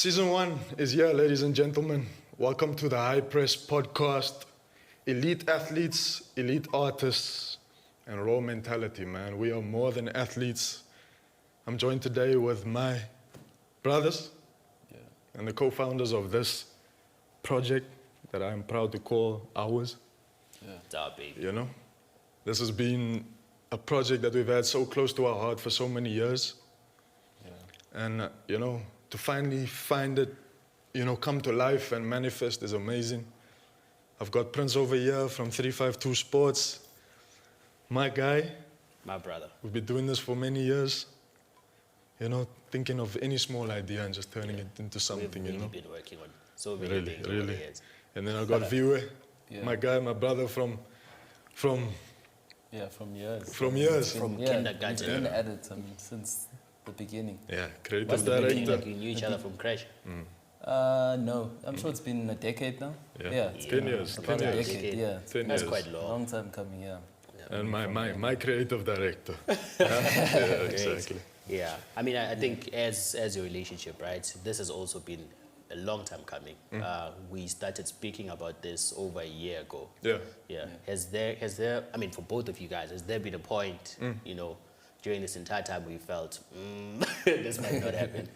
Season 1 is here, ladies and gentlemen. Welcome to the High Press Podcast. Elite athletes, elite artists, and raw mentality, man. We are more than athletes. I'm joined today with my brothers and the co-founders of this project that I'm proud to call ours. It's our baby. You know, this has been a project that we've had so close to our heart for so many years. And, you know, to finally find it, you know, come to life and manifest is amazing. I've got Prince over here from 352 Sports. My guy. My brother. We've been doing this for many years. You know, thinking of any small idea and just turning it into something, We've you know. been working on so many things over the years. And then I got VIWE, my guy, my brother from years. From years. From kindergarten. We've been at it, I mean, since the beginning. Yeah, creative What's the director. beginning like? You knew each other from crash? No, I'm sure it's been a decade now. It's 10 years. About 10 a years. decade, yeah. 10 That's years. quite long. Long time coming, yeah. And my creative director. Yeah, exactly. Yeah, I mean, I think as a relationship, right, this has also been a long time coming. We started speaking about this over a year ago. Yeah. Has there, I mean, for both of you guys, has there been a point, you know, during this entire time where you felt, this might not happen?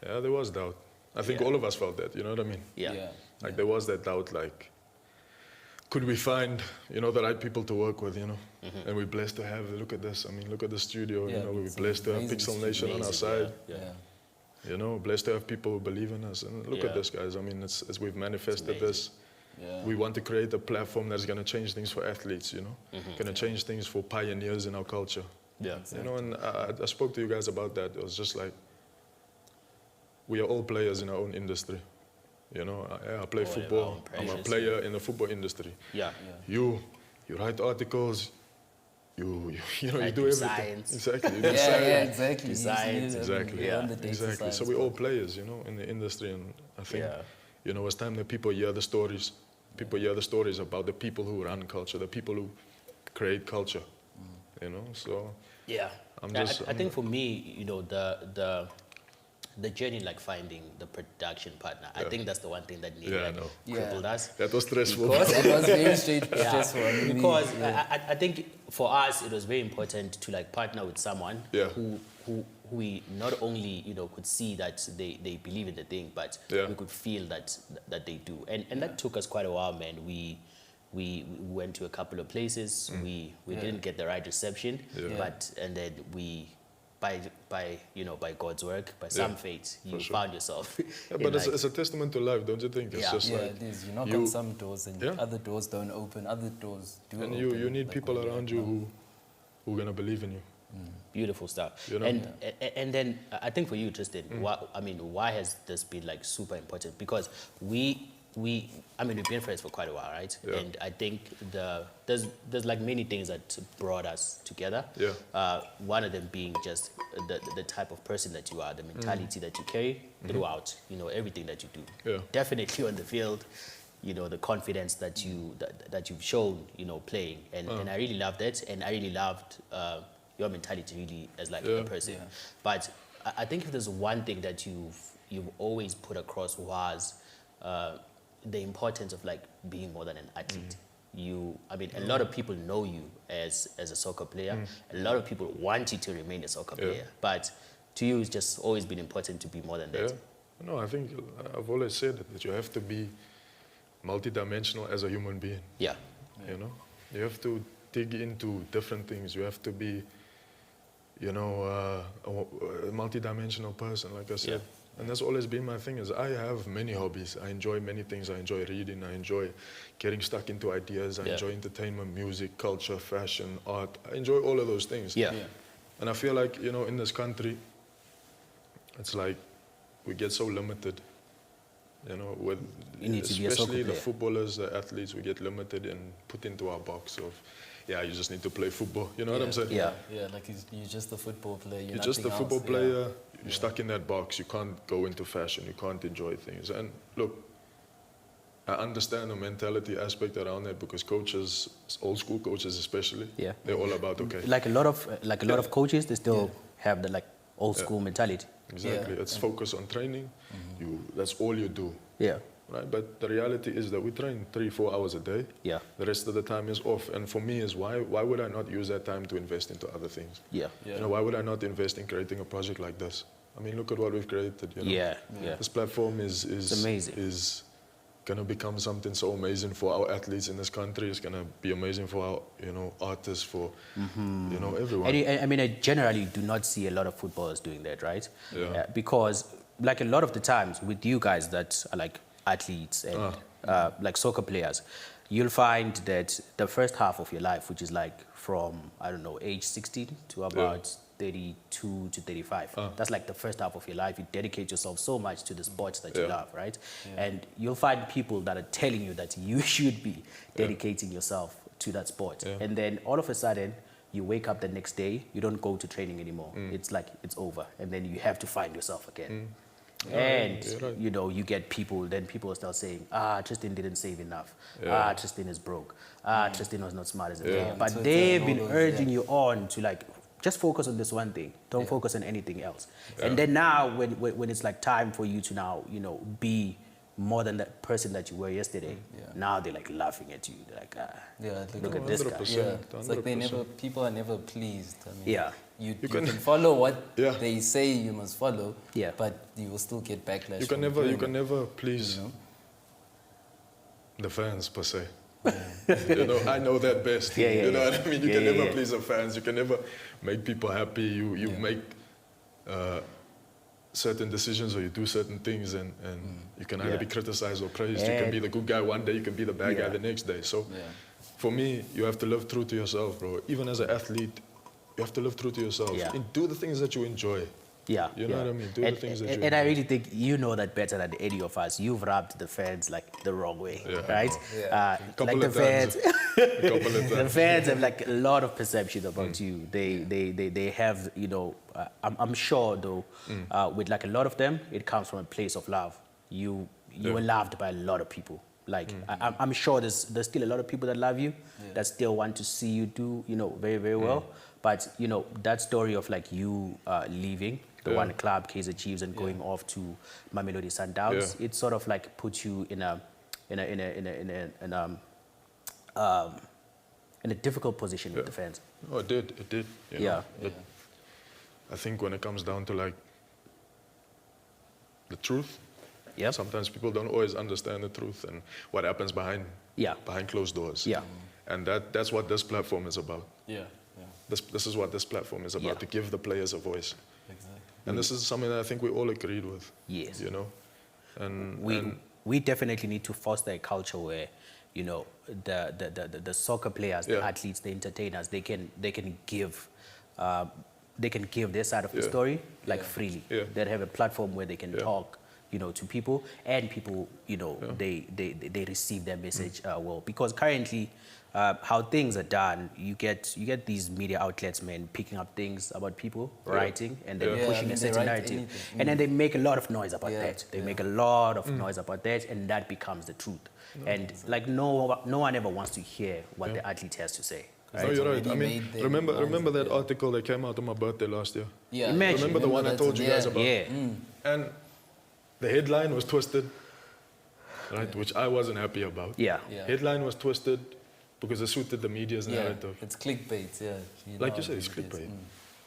Yeah, there was doubt. I think all of us felt that, you know what I mean? Yeah. Like there was that doubt, like, could we find, you know, the right people to work with, you know? And we're blessed to have, look at this, I mean, look at the studio, you know, we're blessed to have Pixel Nation on our side. You know, blessed to have people who believe in us. And look at this, guys, I mean, as we've manifested this, we want to create a platform that's going to change things for athletes, you know? Going to change things for pioneers in our culture. Yeah. You know, and I spoke to you guys about that. It was just like, we are all players in our own industry. You know, I play football. I'm a player in the football industry. You write articles. You know, you do everything. Science. Exactly. You do science. Exactly. Science. Exactly. Exactly. So we're all players, you know, in the industry, and I think, you know, it's time that people hear the stories. People hear the stories about the people who run culture, the people who create culture. You know, so I think for me, you know, the journey, like finding the production partner, I think that's the one thing that crippled us. That was stressful. Because it was very stressful. Because I think for us it was very important to like partner with someone who we not only, you know, could see that they believe in the thing, but we could feel that they do. And that took us quite a while, man. We went to a couple of places. We didn't get the right reception, and then we, by God's work, by some fate, you found yourself. But it's a testament to life, don't you think? It's just like, it is. You knock on some doors and other doors don't open, other doors do open. And you need people around you who are going to believe in you. Beautiful stuff. You know? And then I think for you, Tristan, why has this been like super important? Because we've been friends for quite a while, right? And I think there's like many things that brought us together. One of them being just the type of person that you are, the mentality that you carry throughout, you know, everything that you do. Definitely on the field, you know, the confidence that you've shown, you know, playing, and I really loved it, and I really loved your mentality really as like a person. But I think if there's one thing that you've always put across was the importance of like being more than an athlete. A lot of people know you as a soccer player. A lot of people want you to remain a soccer player, but to you it's just always been important to be more than that. No, I think I've always said that you have to be multidimensional as a human being. You know, you have to dig into different things. You have to be, you know, a multidimensional person, like I said. And that's always been my thing, is I have many hobbies. I enjoy many things. I enjoy reading. I enjoy getting stuck into ideas. I enjoy entertainment, music, culture, fashion, art. I enjoy all of those things. And I feel like, you know, in this country, it's like we get so limited, you know, with especially the footballers, the athletes, we get limited and put into our box of, you just need to play football. You know what I'm saying? Like you're just a football player. You're just a football player. You're stuck in that box. You can't go into fashion. You can't enjoy things. And look, I understand the mentality aspect around that, because coaches, old school coaches especially, they're all about like a lot of coaches, they still have the old school mentality. Exactly. It's focus on training. That's all you do. Yeah. Right? But the reality is that we train 3-4 hours a day. Yeah. The rest of the time is off. And for me is why would I not use that time to invest into other things? Yeah. You know, why would I not invest in creating a project like this? I mean, look at what we've created. You know? Yeah. This platform is amazing. Is going to become something so amazing for our athletes in this country. It's going to be amazing for our, you know, artists, for, you know, everyone. And I mean, I generally do not see a lot of footballers doing that, right? Yeah. Because, like, a lot of the times with you guys that are like athletes and like soccer players, you'll find that the first half of your life, which is like from, I don't know, age 16 to about 32 to 35. That's like the first half of your life. You dedicate yourself so much to the sports that you love, right? And you'll find people that are telling you that you should be dedicating yourself to that sport. And then all of a sudden, you wake up the next day, you don't go to training anymore. It's like, it's over. And then you have to find yourself again. And, you know, you get people, then people start saying, Tristan didn't save enough. Tristan is broke. Tristan was not smart as a player. But so they've been urging you on to, like, just focus on this one thing. Don't focus on anything else. And then now, when it's like time for you to now, you know, be more than that person that you were yesterday, now they're like laughing at you. They're like, look at this guy. It's like people are never pleased. I mean, you can can follow what they say you must follow, but you will still get backlash. You can never please the fans per se. You know, I know that best. You know what I mean? You can never please the fans. You can never make people happy. You make certain decisions or you do certain things, and you can either be criticized or praised. You can be the good guy one day, you can be the bad guy the next day. So for me, you have to live true to yourself, bro. Even as an athlete, you have to live true to yourself. And do the things that you enjoy. You know what I mean? Do the things that you enjoy. And I really think you know that better than any of us. You've rubbed the fans like the wrong way, right? Like the fans, the fans have like a lot of perception about you. They have, you know, I'm sure though, with like a lot of them, it comes from a place of love. You were loved by a lot of people. Like I'm sure there's still a lot of people that love you, that still want to see you do, you know, very, very well. But you know, that story of like you leaving the one club, Kaizer Chiefs, and going off to Mamelodi Sundowns, it sort of like puts you in a difficult position with the fans. Oh, it did. You know? But I think when it comes down to like the truth, sometimes people don't always understand the truth and what happens behind closed doors. And that's what this platform is about. This is what this platform is about, to give the players a voice. Exactly. And this is something that I think we all agreed with. Yes. You know? And we definitely need to foster a culture where, you know, the soccer players, the athletes, the entertainers, they can give their side of the story like freely. They have a platform where they can talk, you know, to people, and people, you know, they receive their message well. Because currently, how things are done, you get these media outlets, man, picking up things about people, writing, and then pushing a certain narrative. And then they make a lot of noise about that. They make a lot of noise about that, and that becomes the truth. And like no one ever wants to hear what the athlete has to say. Right? No, you're right. I mean, remember that article that came out on my birthday last year? Imagine. Remember the one I told you guys about? And the headline was twisted, right? Which I wasn't happy about. Headline was twisted because it suited the media's narrative. It's clickbait, Like you said, it's clickbait.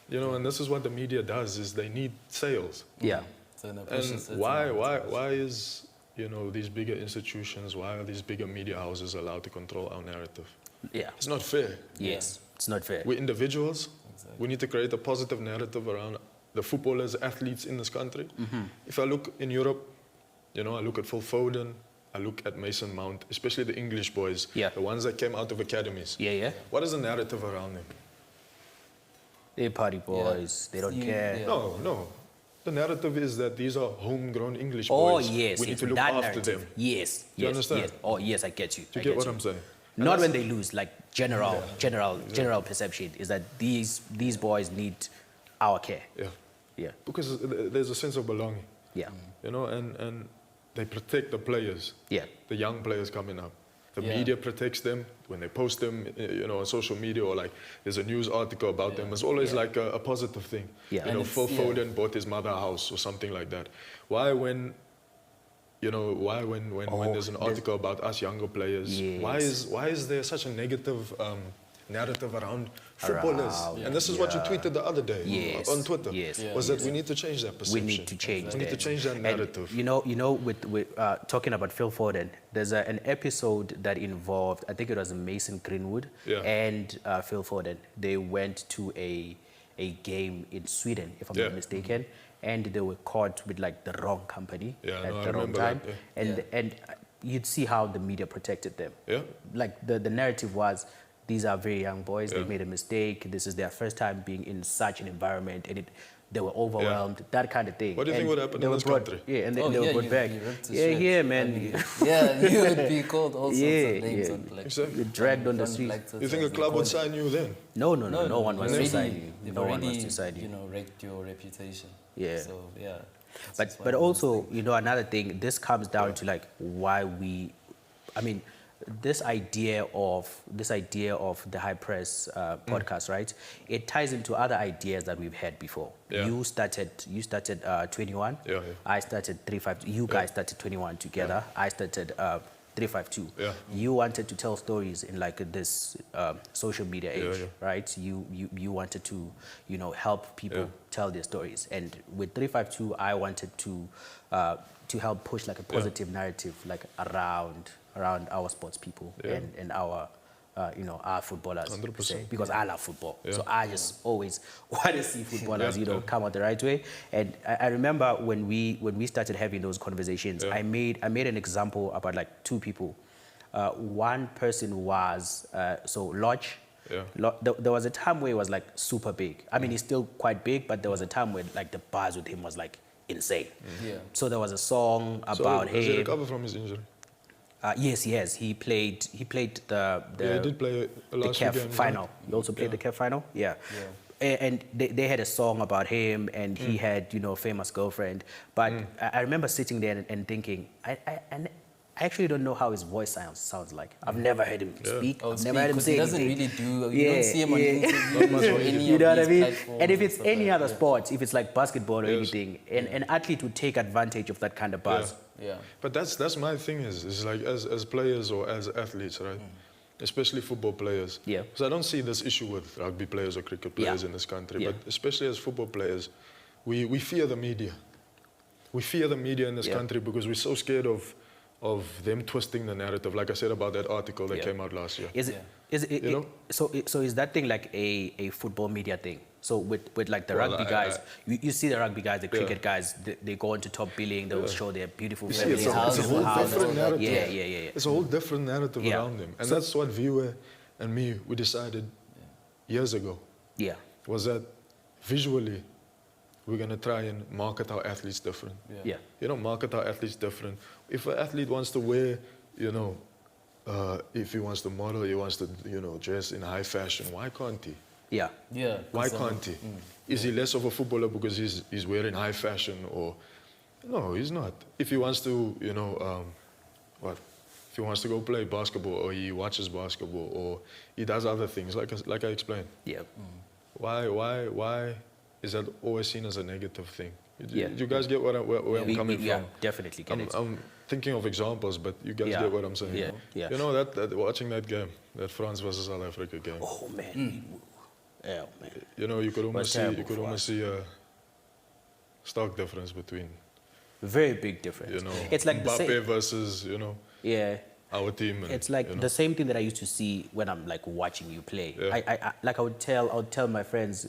You know, and this is what the media does, is they need sales. So and why is, you know, these bigger institutions, why are these bigger media houses allowed to control our narrative? It's not fair. Yes, it's not fair. We're individuals. We need to create a positive narrative around the footballers, athletes in this country. If I look in Europe, you know, I look at Phil Foden, I look at Mason Mount, especially the English boys, the ones that came out of academies. What is the narrative around them? They're party boys, they don't care. No. The narrative is that these are homegrown English boys. We need to look after them. Do you understand? Yes. Oh, yes, I get you. Do you get what I'm saying? Not when they lose, like general perception is that these boys need our care. Because there's a sense of belonging. You know, and they protect the players. The young players coming up The media protects them when they post them, you know, on social media, or like there's a news article about them. It's always like a positive thing. You know, Phil Foden bought his mother a house or something like that. Why when, you know, when there's an article about us younger players, why is there such a negative narrative around footballers? And this is what you tweeted the other day on Twitter. Was that we need to change that perception. We need to change that. We need to change that narrative. And, you know, with talking about Phil Foden, there's an episode that involved, I think it was Mason Greenwood and Phil Foden. They went to a game in Sweden, if I'm not mistaken, and they were caught with like the wrong company at the wrong time. And you'd see how the media protected them. Like the narrative was, these are very young boys, they made a mistake, this is their first time being in such an environment, and they were overwhelmed, that kind of thing. What do you think would happen in this country? Yeah, and they were brought back. Yeah, man. I mean, you would be called all sorts of names. Exactly. You're dragged on the street. You think a club would sign you then? No one wants to sign you. No one wants to sign you. You know, wrecked your reputation. Yeah. So, yeah. But also, you know, another thing, this comes down to like why I mean, this idea of the High Press podcast, right? It ties into other ideas that we've had before. You started 21. I started 352. You guys started 21 together. I started 352. You wanted to tell stories in like this social media age, right? You wanted to, you know, help people tell their stories. And with 352, I wanted to help push like a positive narrative, like around our sports people and our, you know, our footballers, 100%. because I love football. So I just always want to see footballers, you know, come out the right way. And I remember when we started having those conversations, I made an example about like two people. One person was, so Lodge. There was a time where he was like super big. I mean, he's still quite big, but there was a time where like the buzz with him was like insane. So there was a song about him. Has he recovered from his injury? Yes, he has. He played the he did play a last CAF weekend, final. right? He also played the CAF final. And they had a song about him, and he had, you know, a famous girlfriend. But I remember sitting there and thinking, I actually don't know how his voice sounds like. I've never heard him speak. I've never heard him say anything. He doesn't really do. You don't see him on interviews or any you know of what I these mean? platforms. And if it's any other sport, if it's like basketball or anything, an athlete would take advantage of that kind of buzz. But that's my thing is like as players or as athletes, right? Especially football players. Because I don't see this issue with rugby players or cricket players in this country, but especially as football players, we fear the media. We fear the media in this country because we're so scared of them twisting the narrative, like I said about that article that came out last year. So is that thing like a football media thing? So with like the rugby guys, you see the rugby guys, the cricket guys, they go into top billing, they'll show their beautiful families. It's a whole different narrative. Yeah. It's a whole different narrative around them. And that's what VIWE and me, we decided years ago. Was that visually, we're going to try and market our athletes different. You know, market our athletes different. If an athlete wants to wear, you know, if he wants to model, he wants to, you know, dress in high fashion, why can't he? Why can't he? Is he less of a footballer because he's wearing high fashion, or no, he's not. If he wants to, you know, if he wants to go play basketball, or he watches basketball, or he does other things, like I explained. Why is that always seen as a negative thing? You guys get where I'm coming from? Definitely get it. I'm thinking of examples, but you guys get what I'm saying. You know, that watching that game, that France versus South Africa game. Oh man. You know, you could almost see a stark difference between. Very big difference. You know, it's like Mbappe versus, you know, our team. And, it's like the same thing that I used to see when I'm like watching you play. I would tell my friends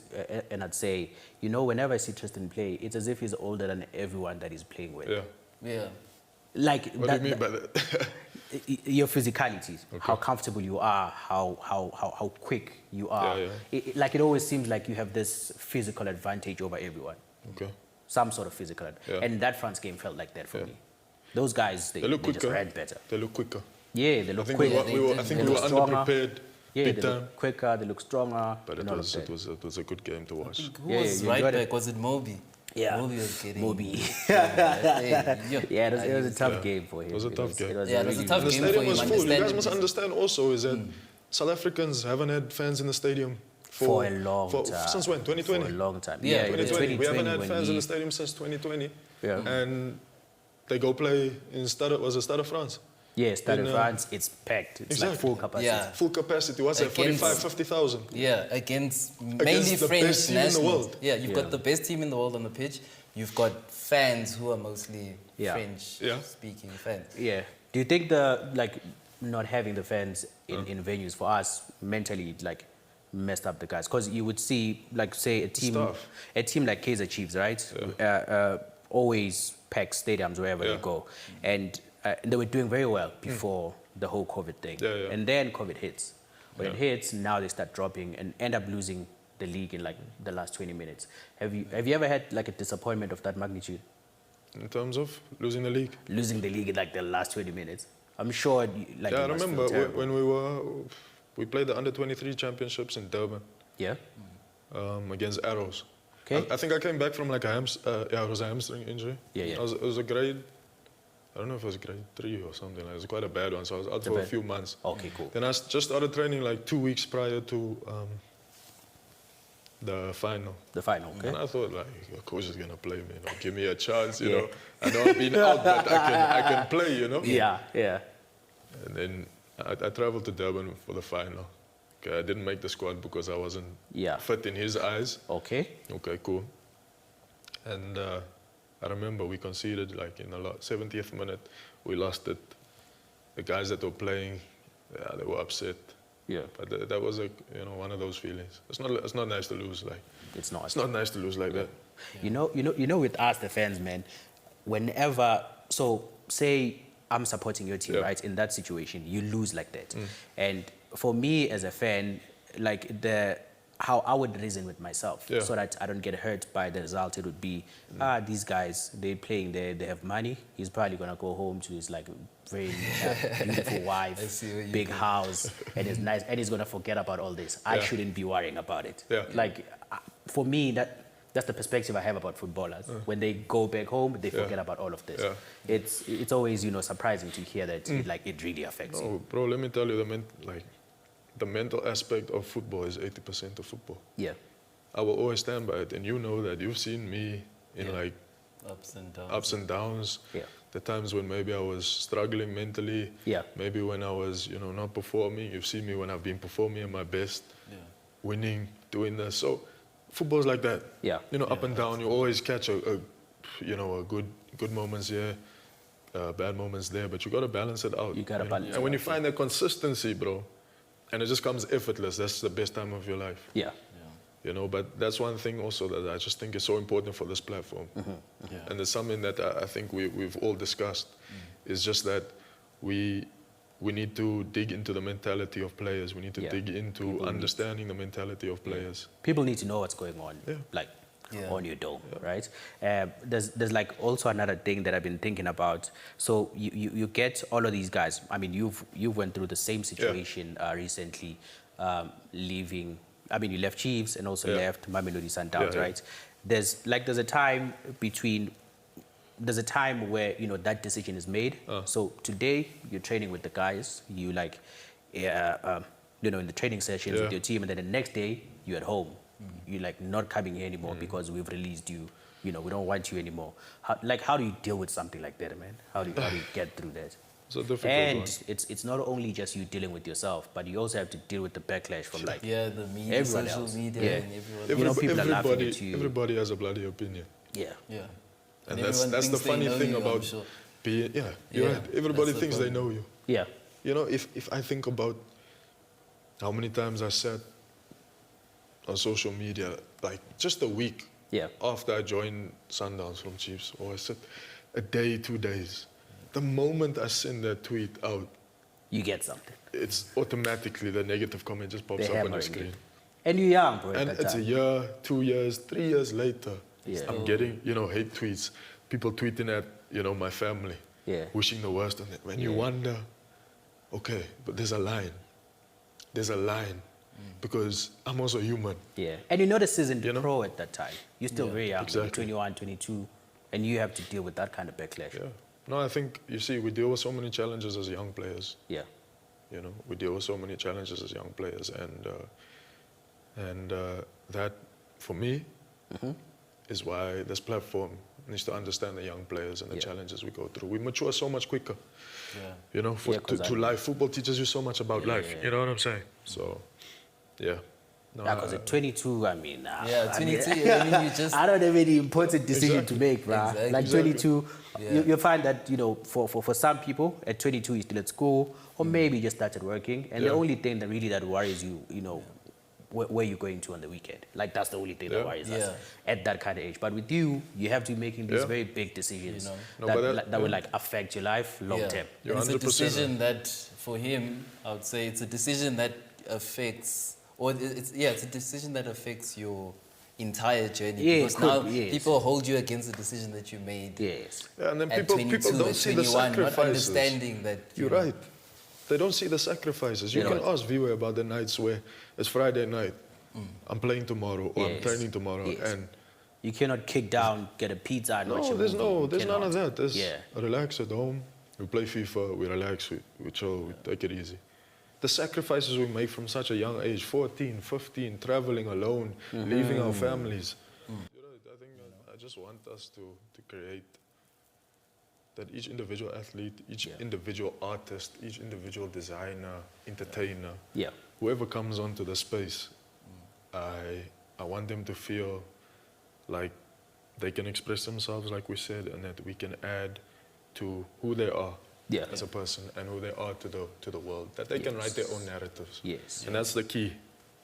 and I'd say, you know, whenever I see Tristan play, it's as if he's older than everyone that he's playing with. Like what do you mean by that? Your physicality, how comfortable you are, how quick you are. Like it always seems like you have this physical advantage over everyone. Some sort of physical advantage. And that France game felt like that for me. Those guys, they just ran better. They look quicker. Yeah, they look quicker. I think we were underprepared. They look quicker, they look stronger. But it was a good game to watch. Who was right back? Was it Moby? Yeah, Moby was getting... Moby. Yeah, it was a tough game for him. It was a tough game. It was a tough The game for stadium him. was full. You guys must understandably. understand also is that South Africans haven't had fans in the stadium for a long time. Since when? 2020? For a long time. Yeah, 2020. We haven't had when fans in the stadium since 2020. Yeah. And they go play in Stade of France. Yeah, Stade de France, it's packed. It's like full capacity. Yeah. Full capacity. What's that? 45, 50,000. Yeah, against mainly the French best team in the nationals. world. Yeah, you've got the best team in the world on the pitch. You've got fans who are mostly French-speaking fans. Yeah. Do you think not having the fans in venues for us mentally messed up the guys? Because you would see say a team like Kaizer Chiefs, right? Always pack stadiums wherever they go, and they were doing very well before the whole COVID thing. And then COVID hits. When it hits, now they start dropping and end up losing the league in the last 20 minutes. Have you ever had a disappointment of that magnitude? In terms of losing the league? Losing the league in the last 20 minutes. I'm sure I remember when we played the under-23 championships in Durban. Yeah. Against Arrows. Okay. I think I came back from it was a hamstring injury. Yeah. It was a grade, I don't know if it was grade 3 or something. It was quite a bad one, so I was out for a few months. Okay, cool. Then I just started training 2 weeks prior to the final. The final, okay. And I thought, your coach is going to play me, give me a chance, you know. I know I've been out, but I can play, you know. Yeah. And then I traveled to Durban for the final. Okay, I didn't make the squad because I wasn't fit in his eyes. Okay, cool. And I remember we conceded in the 70th minute. We lost it. The guys that were playing, they were upset. Yeah. But that was one of those feelings. It's not nice to lose It's not. It's not nice to lose like that. Yeah. You know, with us the fans, man. Whenever say I'm supporting your team, right? In that situation, you lose like that, and for me as a fan, how I would reason with myself so that I don't get hurt by the result, it would be, these guys, they're playing there, they have money. He's probably going to go home to his very beautiful wife, big house, and it's nice, and he's going to forget about all this. I shouldn't be worrying about it. For me, that's the perspective I have about footballers. When they go back home, they forget about all of this. It's always, surprising to hear that it really affects you. Bro, let me tell you, the mental aspect of football is 80% of football. Yeah. I will always stand by it, and you know that. You've seen me in ups and downs. Yeah. The times when maybe I was struggling mentally. Yeah. Maybe when I was, not performing. You've seen me when I've been performing at my best. Yeah. Winning, doing this. So football's like that. Yeah. Up and down. You always catch a good moments here, bad moments there, but you got to balance it out. You got to balance it out. And when you find that consistency, bro, and it just comes effortless, that's the best time of your life. Yeah. But that's one thing also that I just think is so important for this platform. And it's something that I think we've all discussed, is just that we need to dig into the mentality of players. We need to dig into understanding the mentality of players. People need to know what's going on, on your dome, right? There's also another thing that I've been thinking about. So you get all of these guys. I mean, you've went through the same situation recently, leaving. I mean, you left Chiefs and also left Mamelodi Sundowns, right? There's a time there's a time where that decision is made. So today you're training with the guys. You in the training sessions with your team, and then the next day you're at home. You're not coming here anymore because we've released you. We don't want you anymore. How do you deal with something like that, man? How do you get through that? It's a difficult and one. It's not only just you dealing with yourself, but you also have to deal with the backlash from the media, social media, and everyone. People are laughing at you. Everybody has a bloody opinion. Yeah. And that's the funny thing about being. Yeah, you're right. Everybody thinks they know you. Yeah. If I think about how many times I sat on social media, just a week after I joined Sundowns from Chiefs, or I said a day, 2 days. The moment I send that tweet out, you get something. It's automatically the negative comment just pops up on the screen. And you're young, bro. And it's a year, 2 years, 3 years later. I'm getting, hate tweets. People tweeting at, my family, wishing the worst on it. When you wonder, okay, but there's a line. There's a line. because I'm also human. Yeah, and you're not a seasoned pro at that time. You're still very young, exactly. 21, 22, and you have to deal with that kind of backlash. Yeah. No, I think, you see, we deal with so many challenges as young players. Yeah. You know, we deal with so many challenges as young players, and that, for me, is why this platform needs to understand the young players and the challenges we go through. We mature so much quicker. Yeah. You know, to life. Football teaches you so much about life. You know what I'm saying? So, yeah. No, because at 22, I mean, 22. I mean, you just. I don't have any important decision to make, bruh. Exactly. Like 22, you find that, you know, for some people, at 22, you're still at school, or maybe you just started working, and the only thing that really worries you, you know, where you're going to on the weekend. Like, that's the only thing that worries us at that kind of age. But with you, you have to be making these very big decisions that will, like, affect your life long term. It's a decision that, for him, I would say it's a decision that affects, or it's a decision that affects your entire journey. Yeah, because now people hold you against the decision that you made. Yes. Yeah, and then people don't see the sacrifices. Not understanding that. You're right. They don't see the sacrifices. You can ask VIWE about the nights where it's Friday night, I'm playing tomorrow, or I'm training tomorrow, and you cannot kick down, get a pizza, and watch a movie. There's none of that. There's relax at home. We play FIFA. We relax. We chill. We take it easy. The sacrifices we make from such a young age, 14, 15, traveling alone, leaving our families. You're right. I think I just want us to create that each individual athlete, each individual artist, each individual designer, entertainer, whoever comes onto the space, I want them to feel like they can express themselves, like we said, and that we can add to who they are as a person and who they are to the world. That they can write their own narratives. Yes. And that's the key.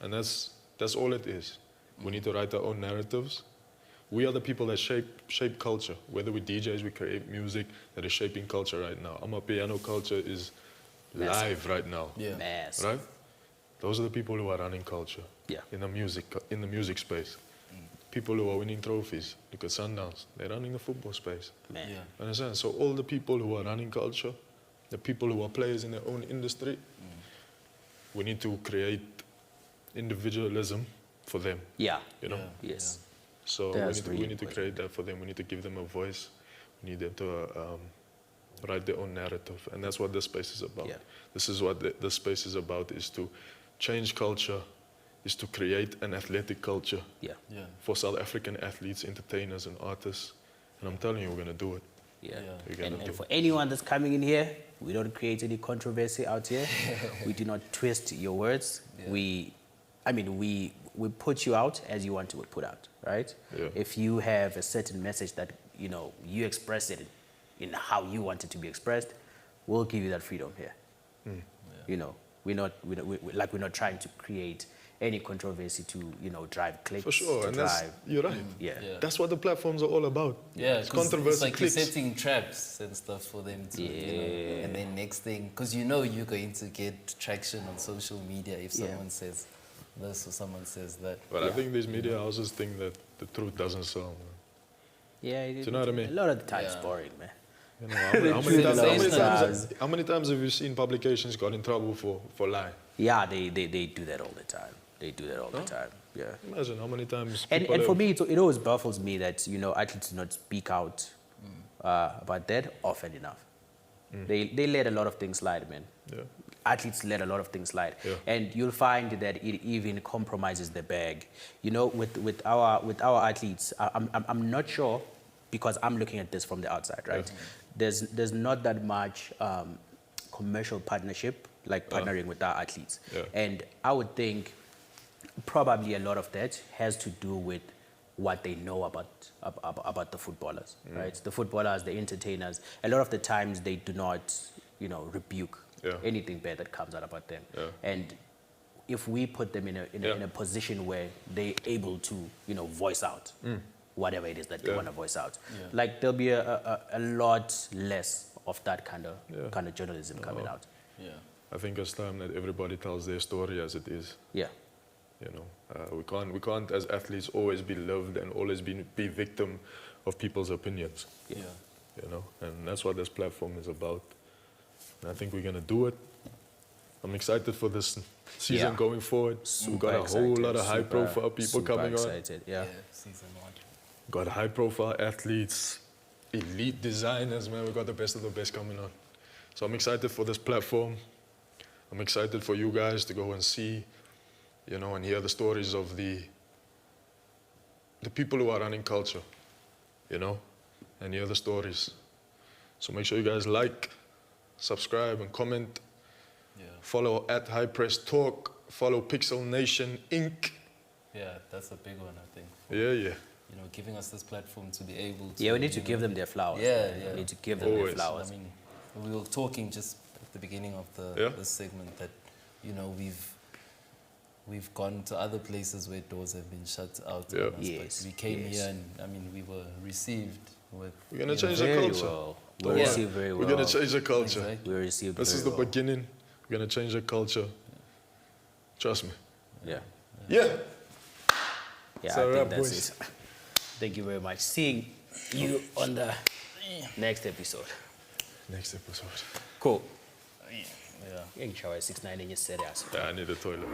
And that's all it is. We need to write our own narratives. We are the people that shape culture. Whether we DJs, we create music that is shaping culture right now. Our piano culture is live right now. Right? Those are the people who are running culture in the music space. People who are winning trophies. Look at Sundowns. They're running the football space. Understand? So all the people who are running culture, the people who are players in their own industry, we need to create individualism for them. You know? Yes. So we need to create that for them. We need to give them a voice. We need them to write their own narrative. And that's what this space is about. This is what the space is about, is to change culture, is to create an athletic culture for South African athletes, entertainers, and artists. And I'm telling you, we're going to do it. And for anyone that's coming in here, we don't create any controversy out here. We do not twist your words. We put you out as you want to be put out, right? If you have a certain message that, you know, you express it in how you want it to be expressed, we'll give you that freedom here. You know, we're not trying to create any controversy to, you know, drive clicks. For sure, and you're right. That's what the platforms are all about. It's controversy. It's like you're setting traps and stuff for them to, you know, and then next thing, because you know you're going to get traction on social media if someone says this or someone says that. But I think these media houses think that the truth doesn't sell, man. Do you know what I mean? A lot of the time it's boring, man. You know, how many times have you seen publications got in trouble for lying? Yeah, they do that all the time. They do that all the time. Imagine how many times. And for me, it always baffles me that, you know, athletes do not speak out about that often enough. They let a lot of things slide, man. Athletes let a lot of things slide, and you'll find that it even compromises the bag. You know, with our athletes, I'm not sure, because I'm looking at this from the outside, right? There's not that much commercial partnership, like partnering with our athletes, and I would think probably a lot of that has to do with what they know about the footballers, right? The footballers, the entertainers. A lot of the times they do not, you know, rebuke anything bad that comes out about them. And if we put them in a position where they're able to, you know, voice out whatever it is that they want to voice out, like there'll be a lot less of that kind of journalism coming out. I think it's time that everybody tells their story as it is. You know, we can't as athletes always be loved and always be victim of people's opinions. You know, and that's what this platform is about. And I think we're gonna do it. I'm excited for this season Yeah. going forward. We've got a whole lot of high-profile people coming excited. Yeah, Yeah. season 1. Got high-profile athletes, elite designers, man. We got the best of the best coming on. So I'm excited for this platform. I'm excited for you guys to go and see, you know, and hear the stories of the people who are running culture, you know, and hear the stories. So make sure you guys like, subscribe, and comment. Yeah. Follow at High Press Talk. Follow Pixel Nation Inc. Yeah, that's a big one, I think. Yeah, yeah. You know, giving us this platform to be able to... Yeah, we need to give them their flowers. Yeah, man. yeah. We need to give them their flowers. I mean, we were talking just at the beginning of this segment that, you know, we've gone to other places where doors have been shut out. Yeah. On us, but we came here and, I mean, we were received with... We're going to change the culture. Well. We received very well. We're going to change the culture. Exactly. We received This very is the well. beginning. We're going to change the culture. Trust me. Yeah. Yeah. Yeah, So I think wrap, that's boys. it. Thank you very much. Seeing you on the next episode. Next episode. Cool. Yeah. Yeah, you shower at 6-9 and you're serious. Yeah, I need a toilet.